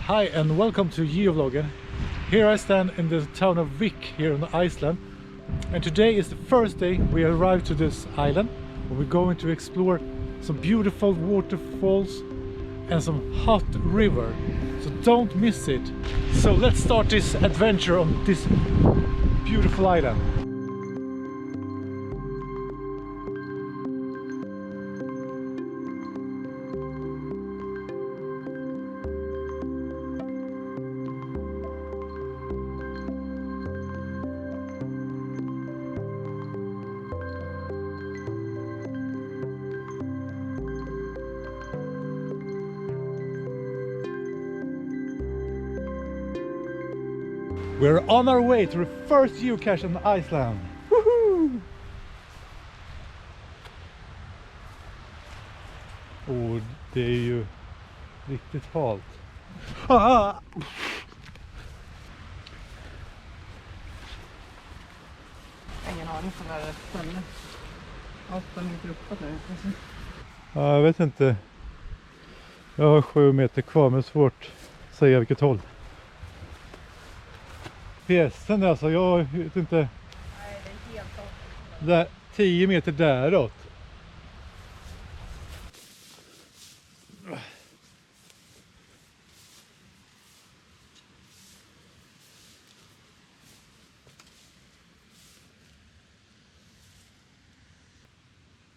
Hi and welcome to Geovloggen. Here I stand in the town of Vik here on Iceland, and today is the first day we arrived to this island where we're going to explore some beautiful waterfalls and some hot river, so don't miss it. So let's start this adventure on this beautiful island. We're on our way to the first geocache on Iceland. Woohoo! Och det är ju riktigt halt. Ah! Ingen aning för när det stämmer. Allt är inte uppåt nu. Ja, jag vet inte. Jag har 7 meter kvar, men det är svårt att säga vilket håll. Pjäsen alltså, jag vet inte. Nej, det är helt klart. Där, 10 meter däråt.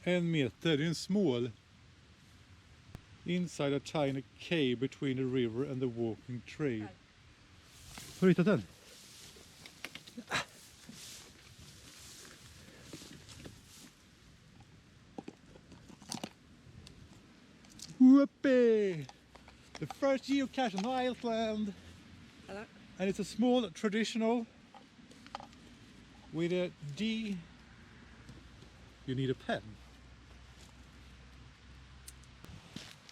En meter, det är en smål. Inside a tiny cave between the river and the walking trail. Har du hittat den? Whoopee! The first geocache on Iceland. Hello. And it's a small traditional with a D. You need a pen.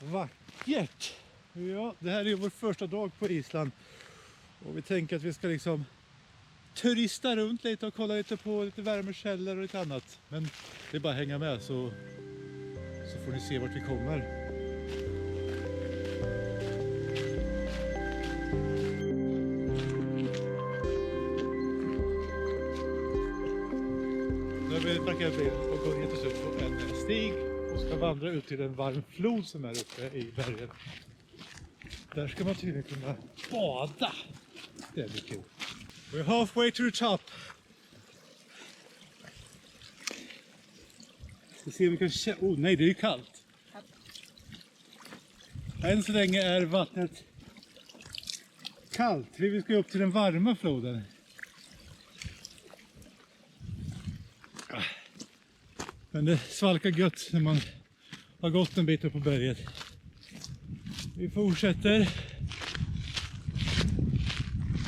Vackert! Ja, det här är vår första dag på Island. Och vi tänker att vi ska liksom turista runt lite och kolla lite på lite värmekällor och lite annat. Men det är bara att hänga med så får ni se vart vi kommer. Nu har vi parkerat bilen och gått gett oss ut på en stig och ska vandra ut till en varm flod som är uppe i bergen. Där ska man tydligen kunna bada. Det blir kul. We're halfway to the top. Vi ser om vi kan känna... Oh nej, det är ju kallt. Än så länge är vattnet kallt. Vi ska upp till den varma floden. Men det svalkar gött när man har gått en bit upp på berget. Vi fortsätter.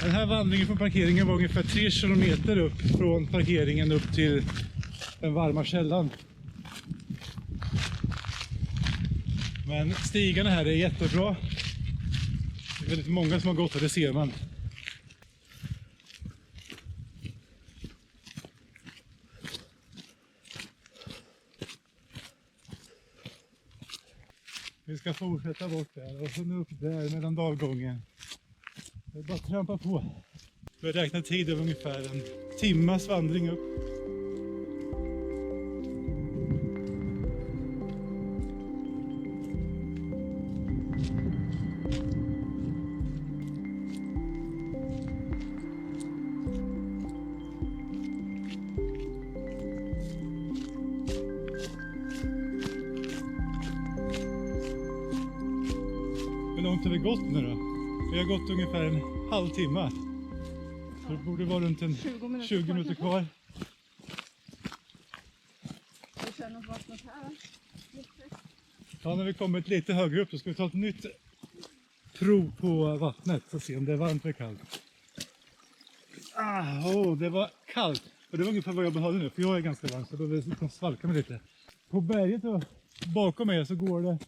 Den här vandringen från parkeringen var ungefär 3 kilometer upp från parkeringen upp till den varma källan. Men stigarna här är jättebra. Det är väldigt många som har gått och det ser man. Vi ska fortsätta bort där och sen upp där mellan dalgången. Det är bara att trampa på. Vi räknar tid av ungefär en timmas vandring upp. Hur långt har vi gått nu då? Vi har gått ungefär en halvtimme. Så det borde vara runt en 20 minuter kvar. Jag känner vattnet här. Ja, när vi kommit lite högre upp så ska vi ta ett nytt prov på vattnet och se om det är varmt eller kallt. Det var kallt. Och det var ungefär vad jag behövde nu, för jag är ganska varm så jag behöver liksom svalka mig lite. På berget och bakom mig så går det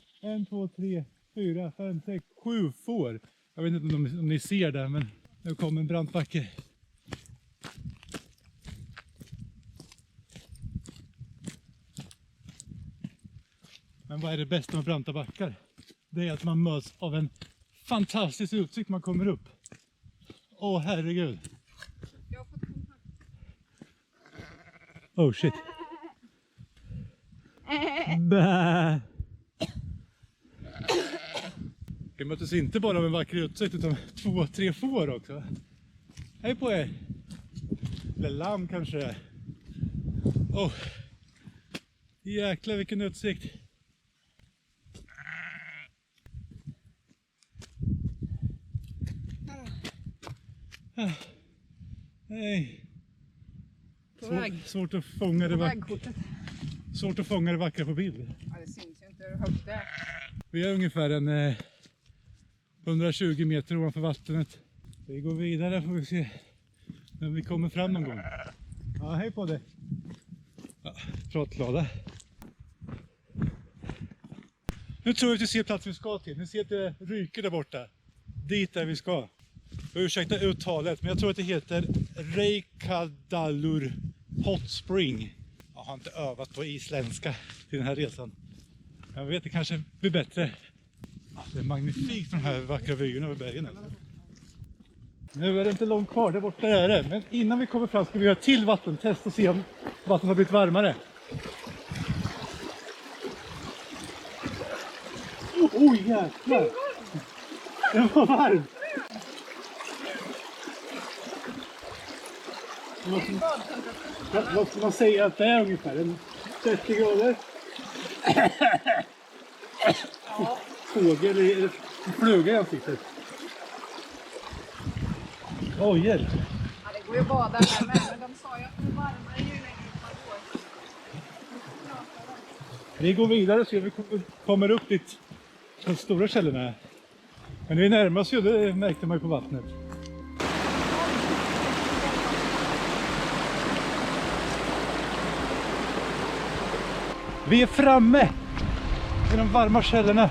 1, 2, 3, 4, 5, 6, 7 får. Jag vet inte om ni ser det, men nu kommer en brant backe. Men vad är det bästa med branta backar? Det är att man möts av en fantastisk utsikt man kommer upp. Åh herregud. Jag har fått kontakt. Oh shit. Bä. Vi möttes inte bara av en vacker utsikt utan 2-3 får också. Hej på er. Eller lamm kanske det är. Åh. Jäklar vilken utsikt. Nej. Svårt att fånga det vackra. Svårt att fånga det vackra på bild. Ja, det syns ju inte hur högt det är. Vi är ungefär en 120 meter ovanför vattnet. Vi går vidare, får vi se när vi kommer fram någon gång. Ja, hej på dig. Ja, pratlada. Nu tror jag att vi ser platsen vi ska till. Ni ser att det ryker där borta. Dit där vi ska. Ursäkta uttalet, men jag tror att det heter Reykjadalur Hot Spring. Jag har inte övat på isländska till den här resan. Jag vet, det kanske blir bättre. Det är magnifikt de här vackra vyerna över bergen. Nu är det inte långt kvar, där borta är det. Men innan vi kommer fram ska vi göra ett till vattentest och se om vattnet har blivit varmare. Oj jäklar! Den var varm! Vad ska man säga att det är ungefär? En 30 grader? Fågel eller fluga i ansiktet. Oj, hjälp! Ja, det går ju att bada här med, men de sa ju att det är varmare ju längre man går. Vi går vidare så vi kommer upp dit de stora källorna. Men vi närmar oss ju, det märkte man ju på vattnet. Vi är framme i de varma källorna.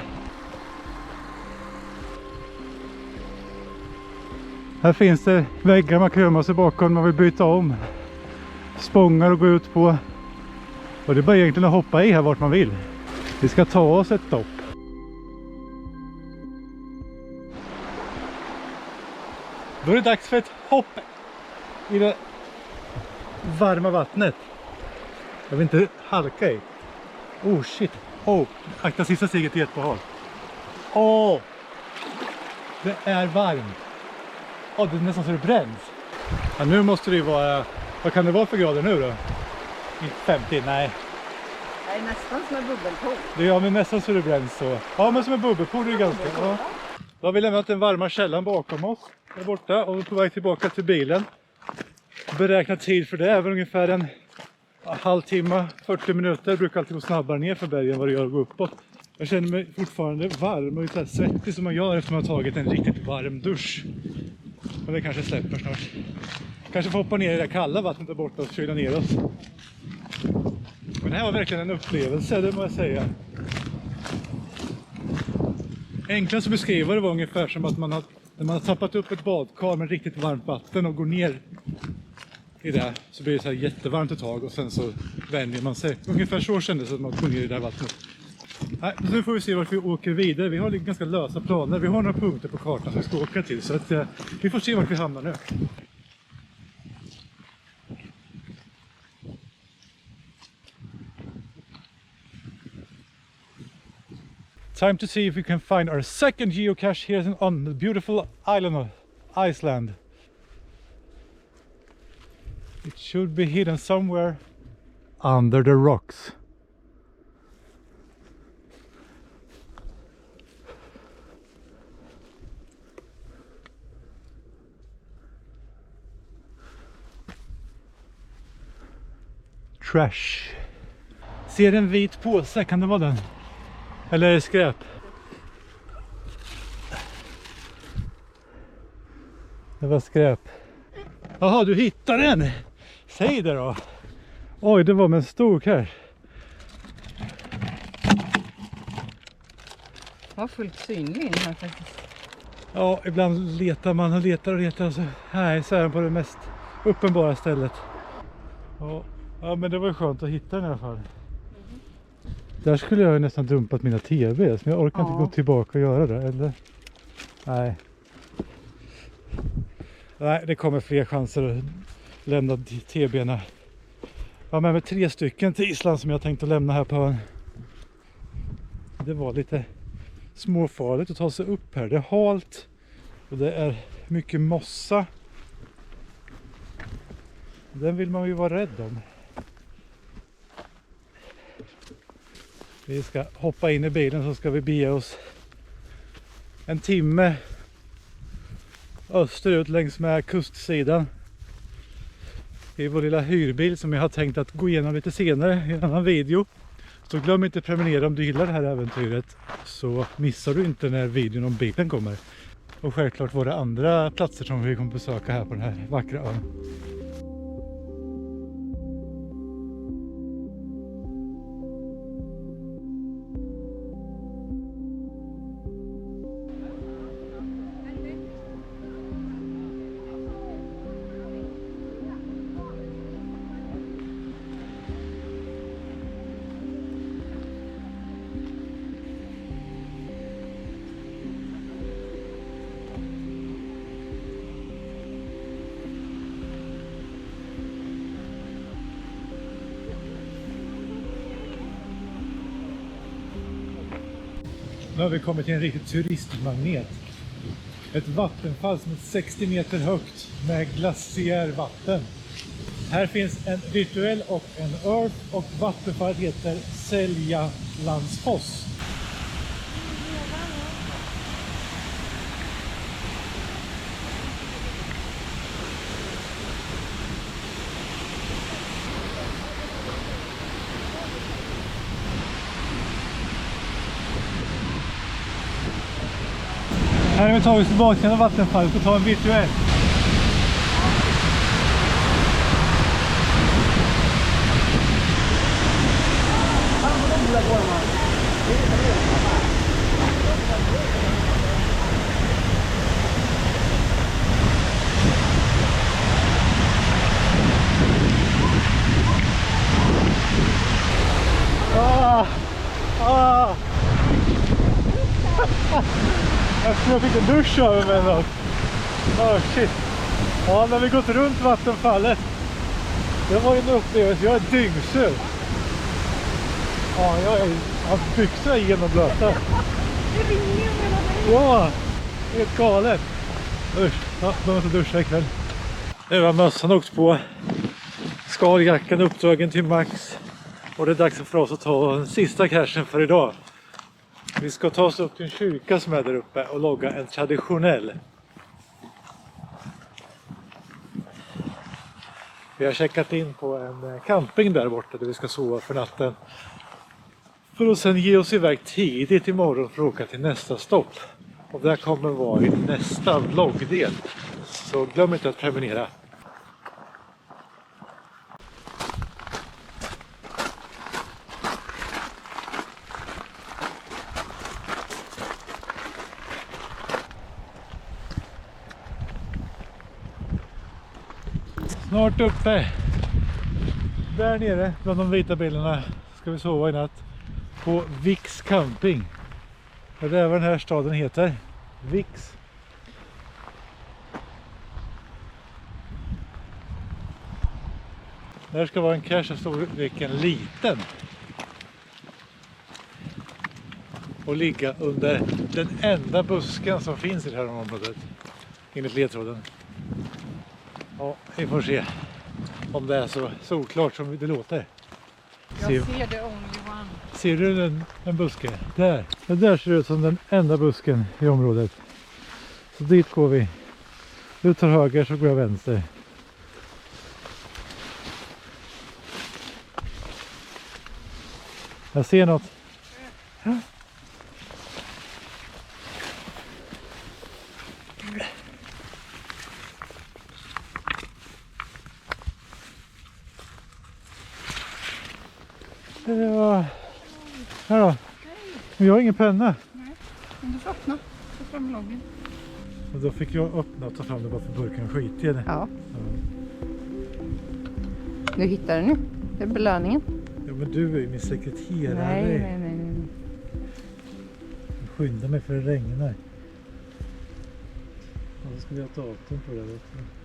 Här finns det väggar man kan gömma sig bakom, man vill byta om. Spångar och gå ut på. Och det är bara egentligen att hoppa i här vart man vill. Vi ska ta oss ett dopp. Då är det dags för ett hopp i det varma vattnet. Jag vill inte halka i. Oh shit. Oh, akta sista steget i ett på håll. Åh! Det är varmt. Åh, det är nästan så det bränns. Ja, nu måste det ju vara... Vad kan det vara för grader nu då? 50? Nej. Det är nästan som en bubbelpool. Det är men nästan så det bränns så. Ja, men som en bubbelpool är det ganska... Ja. Då har vi lämnat den varma källan bakom oss. Där borta och på väg tillbaka till bilen. Beräknad tid för det är väl ungefär en halvtimme, 40 minuter. Brukar alltid gå snabbare ner för bergen vad det gör att gå uppåt. Jag känner mig fortfarande varm och lite svettig som man gör efter man har tagit en riktigt varm dusch. Och det kanske släpper snart. Kanske får hoppa ner i det kalla vattnet där borta och kyla ner oss. Men det här var verkligen en upplevelse, det må jag säga. Enklast att beskriva det var ungefär som att när man har tappat upp ett badkar med riktigt varmt vatten och går ner i det, så blir det så här jättevarmt ett tag och sen så vänjer man sig. Ungefär så kändes det att man går ner i det här vattnet. Nej, nu får vi se vart vi åker vidare. Vi har ganska lösa planer. Vi har några punkter på kartan som vi ska åka till, så att, vi får se vart vi hamnar nu. Time to see if we can find our second geocache here on the beautiful island of Iceland. It should be hidden somewhere under the rocks. Trash. Ser en vit påse, kan det vara den? Eller är det skräp? Det var skräp. Jaha, du hittade den! Säg det då! Oj, det var med en stor cache. Det var fullt synlig här faktiskt. Ja, ibland letar man och letar och så här så är den på det mest uppenbara stället. Ja, men det var skönt att hitta den i alla fall. Där skulle jag nästan dumpat mina TVs, men jag orkar inte gå tillbaka och göra det, eller? Nej. Nej, det kommer fler chanser att lämna TB:na. Jag har med mig 3 stycken till Island som jag tänkte lämna här på ön. Det var lite småfarligt att ta sig upp här. Det är halt och det är mycket mossa. Den vill man ju vara rädd om. Vi ska hoppa in i bilen så ska vi bege oss en timme österut längs med kustsidan i vår lilla hyrbil som jag har tänkt att gå igenom lite senare i en annan video. Så glöm inte att prenumerera om du gillar det här äventyret, så missar du inte när videon om bilen kommer. Och självklart våra andra platser som vi kommer besöka här på den här vackra ön. Nu har vi kommit till en riktig turistmagnet. Ett vattenfall som är 60 meter högt med glaciärvatten. Här finns en virtuell och en earth, och vattenfallet heter Seljalandsfoss. Här har vi tagit tillbaka vattenfallet och tar en virtuell. Jag tror jag fick en dusch över mig något. Shit. Ja, när vi gått runt vattenfallet. Det var ju en upplevelse. Jag är dyngsur. Ja, jag har byxorna genomblöta. Det ringer mellan mig. Ja, helt galet. Usch, ja, de måste duscha ikväll. Nu har mössan åkt på. Skaljackan uppdragen till max. Och det är dags för oss att ta den sista cashen för idag. Vi ska ta oss upp till en kyrka som är där uppe och logga en traditionell. Vi har checkat in på en camping där borta där vi ska sova för natten. För att sen ge oss iväg tidigt imorgon för att åka till nästa stopp. Och det kommer vara i nästa vloggdel. Så glöm inte att prenumerera. Snart uppe. Där nere bland de vita bilarna ska vi sova i natt på Vix camping. Det är vad den här staden heter. Vix. Det här ska vara en cache av storleken liten. Och ligga under den enda busken som finns i det här området. Enligt ledtråden. Ja, vi får se om det är så solklart som det låter. Jag ser det only one. Ser du en buske? Där. Det där ser ut som den enda busken i området. Så dit går vi. Du tar höger så går jag vänster. Jag ser något. Ja. Här då. Men jag har ingen penna. Nej, men du får öppna. Ta fram loggen. Och då fick jag öppna och ta fram det bara för burken skit i det. Ja. Du hittar den nu. Det är belöningen. Ja, men du är ju min sekreterare. Nej. Skynda mig för det regnar. Annars ska vi ha datum på det. Vet du.